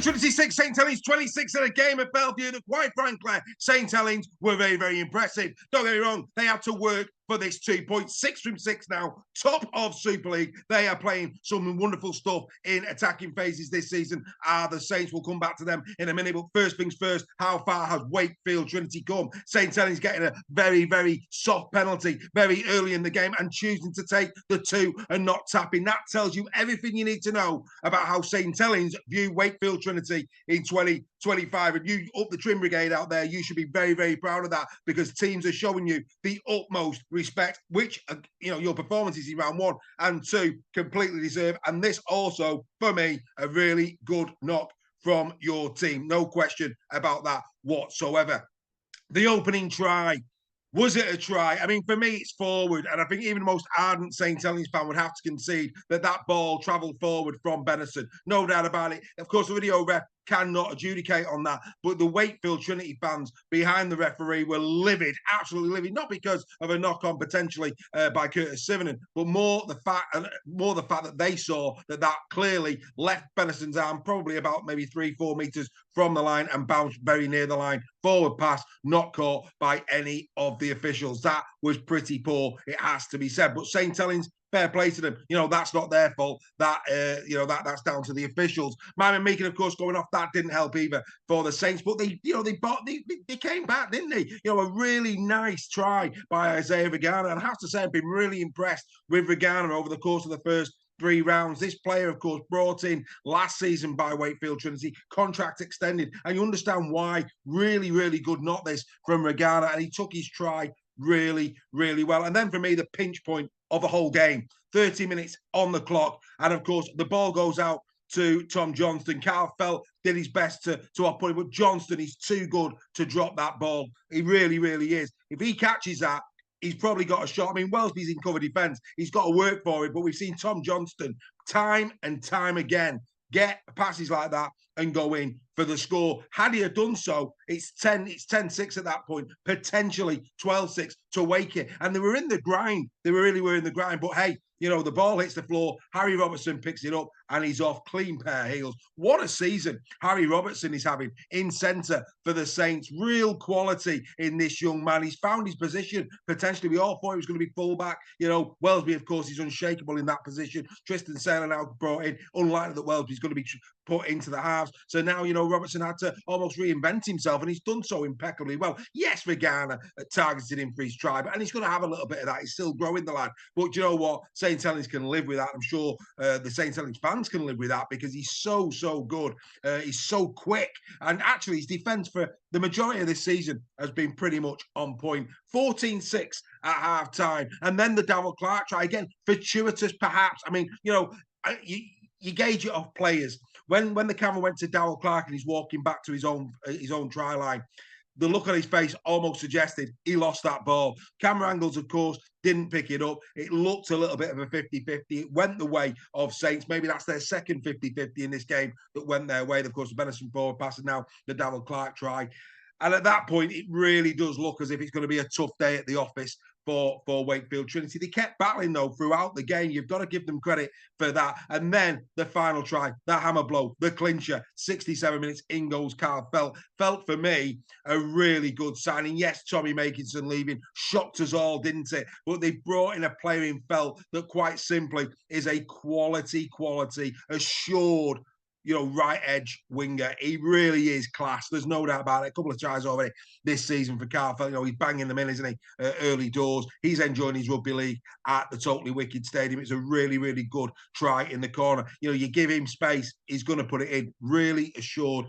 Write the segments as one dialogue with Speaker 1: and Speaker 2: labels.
Speaker 1: Wakefield Trinity 6, St Helens 26 in a game at Bellevue that, quite frankly, St Helens were very, very impressive. Don't get me wrong, they had to work for this 2 points. 6 from 6 now, top of Super League. They are playing some wonderful stuff in attacking phases this season. The Saints will come back to them in a minute, but first things first, how far has Wakefield Trinity come? St Helens getting a very, very soft penalty very early in the game and choosing to take the 2 and not tapping. That tells you everything you need to know about how St Helens view Wakefield Trinity in 2025. And you up the trim brigade out there, you should be very, very proud of that, because teams are showing you the utmost respect, which, your performances in round 1 and 2 completely deserve. And this also, for me, a really good knock from your team. No question about that whatsoever. The opening try. Was it a try? I mean, for me, it's forward. And I think even the most ardent St Helens fan would have to concede that that ball travelled forward from Benison. No doubt about it. Of course, the video ref cannot adjudicate on that. But the Wakefield Trinity fans behind the referee were livid, absolutely livid, not because of a knock-on potentially by Curtis Sivernon, but more the fact that they saw that clearly left Benison's arm probably about maybe 3-4 metres from the line and bounced very near the line. Forward pass, not caught by any of the officials. That was pretty poor, it has to be said. But St Helens, fair play to them. That's not their fault. That's down to the officials. Myman Meakin, of course, going off, that didn't help either for the Saints. But they came back, didn't they? A really nice try by Isaiah Regana. And I have to say, I've been really impressed with Regana over the course of the first 3 rounds. This player, of course, brought in last season by Wakefield Trinity, contract extended, and you understand why. Really, really good knock this from Regana, and he took his try really, really well. And then for me, the pinch point of the whole game, 30 minutes on the clock, and of course the ball goes out to Tom Johnston. Carl Felt did his best to output him, but Johnston is too good to drop that ball. He really, really is. If he catches that, he's probably got a shot. I mean, Wellesby's in cover defence. He's got to work for it, but we've seen Tom Johnston time and time again get passes like that and go in for the score. Had he have done so, it's 10-6 at that point, potentially 12-6 to Wakey. And they were in the grind. They really were in the grind. But hey, the ball hits the floor. Harry Robertson picks it up and he's off, clean pair of heels. What a season Harry Robertson is having in centre for the Saints. Real quality in this young man. He's found his position. Potentially, we all thought he was going to be fullback. Wellesby, of course, is unshakable in that position. Tristan Saylor now brought in. Unlikely that Wellesby's going to be put into the halves. So now, Robertson had to almost reinvent himself, and he's done so impeccably well. Yes, Regana targeted him for his try, and he's going to have a little bit of that. He's still growing, the lad. But you know what? St Helens can live with that. I'm sure the St Helens fans can live with that, because he's so good. He's so quick. And actually, his defence for the majority of this season has been pretty much on point. 14-6 at half-time. And then the Darrell Clark try. Again, fortuitous perhaps. I mean, you gauge it off players. When the camera went to Darrell Clark and he's walking back to his own try line, the look on his face almost suggested he lost that ball. Camera angles, of course, didn't pick it up. It looked a little bit of a 50-50. It went the way of Saints. Maybe that's their second 50-50 in this game that went their way. Of course, the Benison forward pass and now the Darrell Clark try. And at that point, it really does look as if it's going to be a tough day at the office for Wakefield Trinity. They kept battling, though, throughout the game. You've got to give them credit for that. And then the final try, the hammer blow, the clincher, 67 minutes, in goes Carl Felt. Felt, for me, a really good signing. Yes, Tommy Makinson leaving shocked us all, didn't it? But they brought in a player in Felt that quite simply is a quality, assured, right edge winger. He really is class. There's no doubt about it. A couple of tries already this season for Carl Felt. He's banging them in, isn't he? Early doors. He's enjoying his rugby league at the Totally Wicked Stadium. It's a really, really good try in the corner. You give him space, he's going to put it in. Really assured.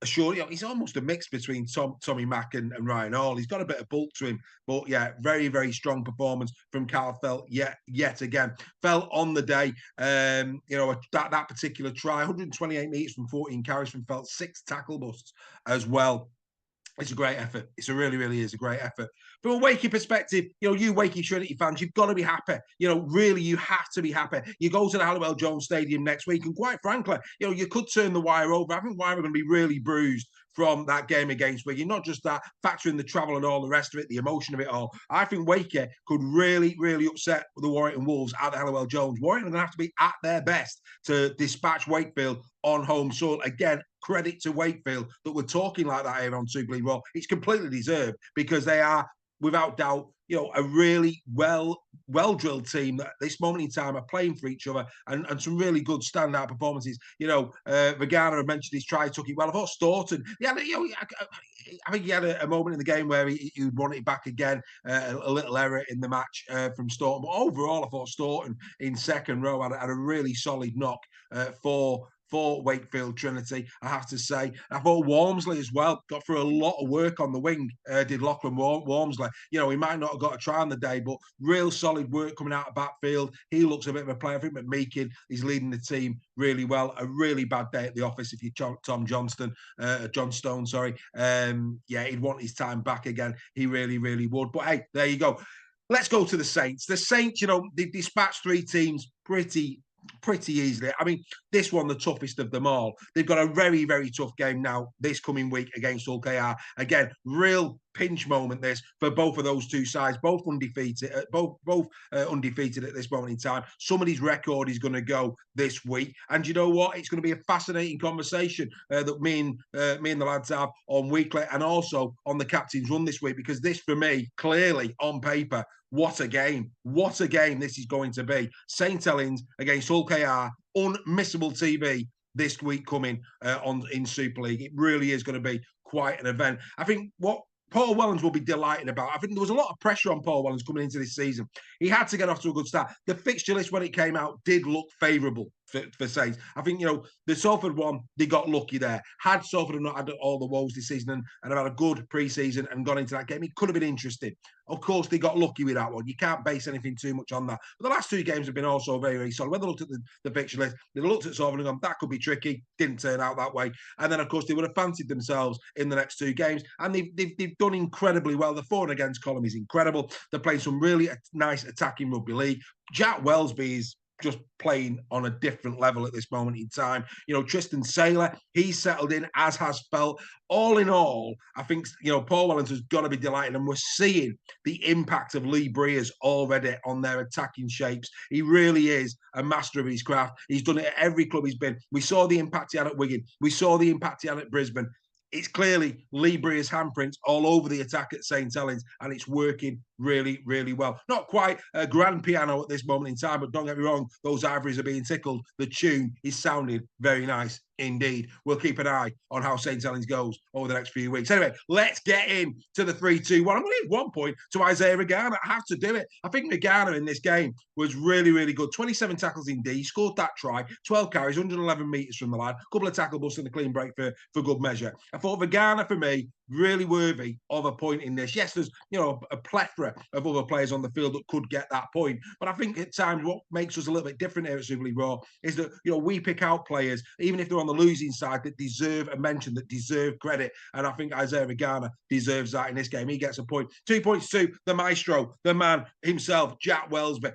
Speaker 1: He's almost a mix between Tommy Mack and Ryan Hall. He's got a bit of bulk to him, but yeah, very, very strong performance from Carl Felt yet again. Felt on the day, that particular try, 128 metres from 14 carries from Felt, 6 tackle busts as well. It's a great effort. It's a really, really is a great effort. From a Wakey perspective, you Wakey Trinity fans, you've got to be happy. Really, you have to be happy. You go to the Halliwell Jones Stadium next week, and quite frankly, you could turn the wire over. I think Wire are going to be really bruised from that game against Wigan. Not just that, factoring the travel and all the rest of it, the emotion of it all. I think Wakey could really, really upset the Warrington Wolves at the Hallowell Jones. Warrington are going to have to be at their best to dispatch Wakefield on home soil. Again, credit to Wakefield that we're talking like that here on Super League Raw. It's completely deserved because they are, without doubt, a really well-drilled team that at this moment in time are playing for each other and some really good standout performances. Vagana had mentioned his try, took it well. I thought Staunton, I think he had a moment in the game where he won it back again, a little error in the match from Staunton. But overall, I thought Staunton in second row had a really solid knock for Wakefield Trinity, I have to say. I thought Walmsley as well got through a lot of work on the wing, did Lachlan Walmsley. He might not have got a try on the day, but real solid work coming out of backfield. He looks a bit of a player. I think McMeekin is leading the team really well. A really bad day at the office if you're Tom Johnstone, sorry. He'd want his time back again. He really, really would. But hey, there you go. Let's go to the Saints. The Saints, they dispatched 3 teams pretty easily. I mean, this one, the toughest of them all. They've got a very, very tough game now this coming week against Hull KR. Again, real pinch moment this for both of those two sides, both undefeated at this moment in time. Somebody's record is going to go this week, and you know what? It's going to be a fascinating conversation that me and the lads have on weekly and also on the captain's run this week, because this, for me, clearly on paper, what a game this is going to be. St Helens against Hull KR, unmissable TV this week coming in Super League. It really is going to be quite an event. I think what Paul Wellens will be delighted about. I think there was a lot of pressure on Paul Wellens coming into this season. He had to get off to a good start. The fixture list, when it came out, did look favourable for Saints. I think, the Salford one, they got lucky there. Had Salford not had all the woes this season and had a good pre-season and gone into that game, it could have been interesting. Of course, they got lucky with that one. You can't base anything too much on that. But the last 2 games have been also very, very solid. When they looked at the fixture list, they looked at Salford and gone, that could be tricky. Didn't turn out that way. And then, of course, they would have fancied themselves in the next 2 games. And they've done incredibly well. The for and against column is incredible. They're playing some really nice attacking rugby league. Jack Wellesby is just playing on a different level at this moment in time. Tristan Saylor, he's settled in, as has Felt. All in all, I think, Paul Wellens has got to be delighted, and we're seeing the impact of Lee Breers already on their attacking shapes. He really is a master of his craft. He's done it at every club he's been. We saw the impact he had at Wigan. We saw the impact he had at Brisbane. It's clearly Lee Breer's handprints all over the attack at St Helens, and it's working really, really well. Not quite a grand piano at this moment in time, but don't get me wrong, those ivories are being tickled. The tune is sounding very nice indeed. We'll keep an eye on how St Helens goes over the next few weeks. Anyway, let's get in to the 3-2-1. I'm going to give 1 point to Isaiah Regana. I have to do it. I think Regana in this game was really, really good. 27 tackles in D, scored that try, 12 carries, 111 metres from the line, a couple of tackle busts and a clean break for good measure. I thought Regana, for me, really worthy of a point in this. Yes, there's a plethora of other players on the field that could get that point, but I think at times what makes us a little bit different here at Super League Raw is that we pick out players, even if they're on the losing side, that deserve a mention, that deserve credit, and I think Isaiah Regana deserves that in this game. He gets a point. 2 points to the maestro, the man himself, Jack Wellesby.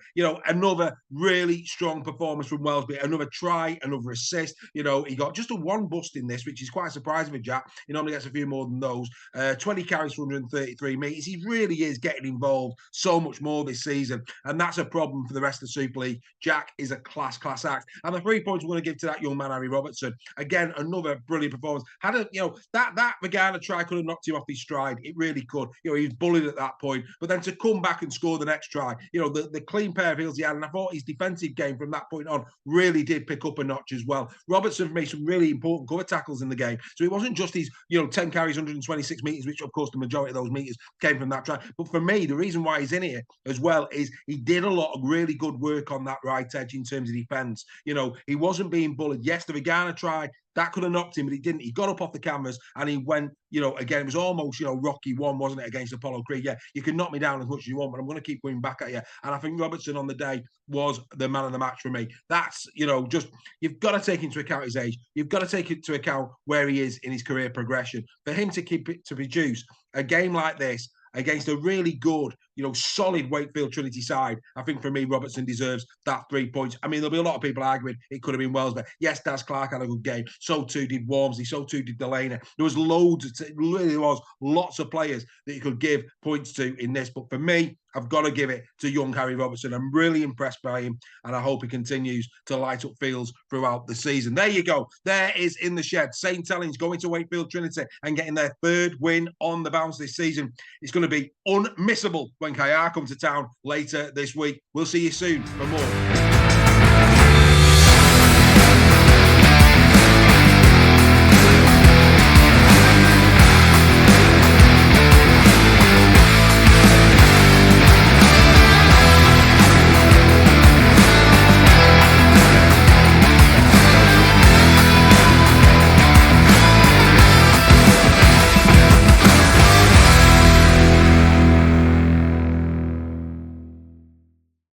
Speaker 1: Another really strong performance from Wellesby, another try, another assist. He got just a 1 bust in this, which is quite surprising for Jack. He normally gets a few more than those. 20 carries for 133 metres. He really is getting involved so much more this season, and that's a problem for the rest of the Super League. Jack is a class act, and the 3 points we're going to give to that young man, Harry Robertson. Again, another brilliant performance. Had that Regana try could have knocked him off his stride. It really could. He was bullied at that point, but then to come back and score the next try, the clean pair of heels he had, and I thought his defensive game from that point on really did pick up a notch as well. Robertson made some really important cover tackles in the game, so it wasn't just his 10 carries, 126 metres, which of course the majority of those metres came from that try. But for me, the reason why he's in here as well is he did a lot of really good work on that right edge in terms of defence. He wasn't being bullied. Yes, the Regana try, that could have knocked him, but he didn't. He got up off the canvas and he went, again, it was almost, Rocky 1, wasn't it, against Apollo Creed? Yeah, you can knock me down as much as you want, but I'm going to keep going back at you. And I think Robertson on the day was the man of the match for me. That's, just, you've got to take into account his age. You've got to take into account where he is in his career progression. For him to produce a game like this against a really good, solid Wakefield Trinity side. I think for me, Robertson deserves that 3 points. I mean, there'll be a lot of people arguing it could have been Wells, but yes, Daz Clark had a good game. So too did Walmsley. So too did Delaney. There was loads. It really was lots of players that you could give points to in this. But for me, I've got to give it to young Harry Robertson. I'm really impressed by him, and I hope he continues to light up fields throughout the season. There you go. There is In the Shed. St. Helens going to Wakefield Trinity and getting their 3rd win on the bounce this season. It's going to be unmissable when Kayar come to town later this week. We'll see you soon for more.